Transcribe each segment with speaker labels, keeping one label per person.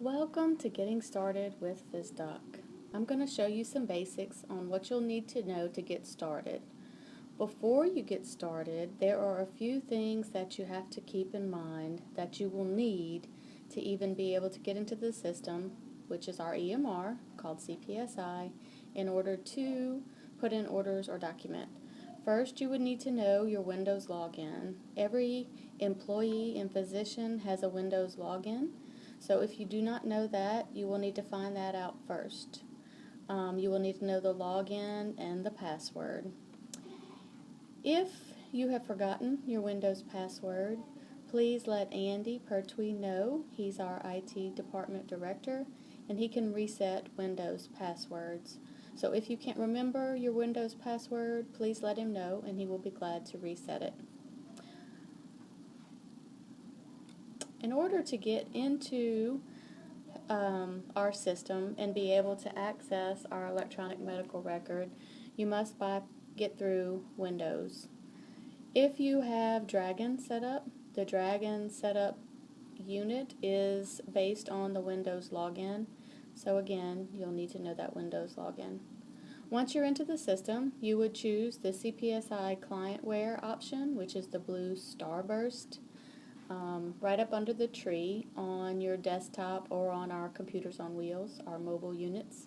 Speaker 1: Welcome to Getting Started with Phys Doc. I'm going to show you some basics on what you'll need to know to get started. Before you get started, there are a few things that you have to keep in mind that you will need to even be able to get into the system, which is our EMR, called CPSI, in order to put in orders or document. First, you would need to know your Windows login. Every employee and physician has a Windows login. So if you do not know that, you will need to find that out first. You will need to know the login and the password. If you have forgotten your Windows password, please let Andy Pertwee know. He's our IT department director, and he can reset Windows passwords. So if you can't remember your Windows password, please let him know, and he will be glad to reset it. In order to get into our system and be able to access our electronic medical record, you must get through Windows. If you have Dragon set up, the Dragon setup unit is based on the Windows login. So again, you'll need to know that Windows login. Once you're into the system, you would choose the CPSI clientware option, which is the blue starburst, right up under the tree on your desktop or on our computers on wheels, our mobile units.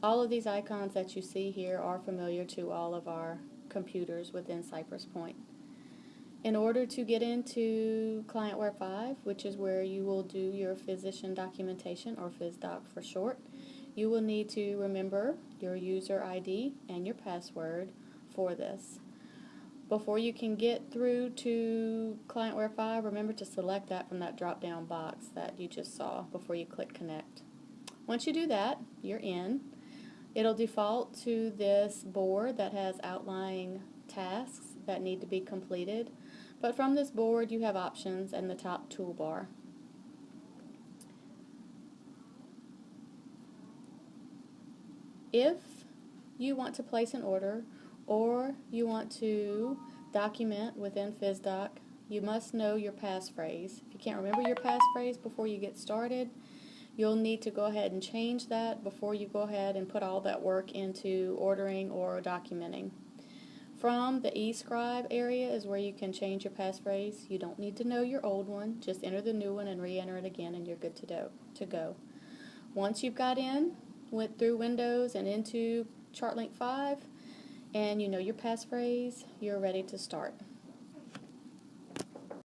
Speaker 1: All of these icons that you see here are familiar to all of our computers within Cypress Point. In order to get into Clientware 5, which is where you will do your physician documentation, or Phys Doc for short, you will need to remember your user ID and your password for this. Before you can get through to Clientware 5, remember to select that from that drop-down box that you just saw before you click Connect. Once you do that, you're in. It'll default to this board that has outlying tasks that need to be completed. But from this board, you have options in the top toolbar. If you want to place an order or you want to document within Phys Doc, you must know your passphrase. If you can't remember your passphrase before you get started, you'll need to go ahead and change that before you go ahead and put all that work into ordering or documenting. From the eScribe area is where you can change your passphrase. You don't need to know your old one. Just enter the new one and re-enter it again, and you're good to go. Once you've went through Windows and into ChartLink 5, and you know your passphrase, you're ready to start.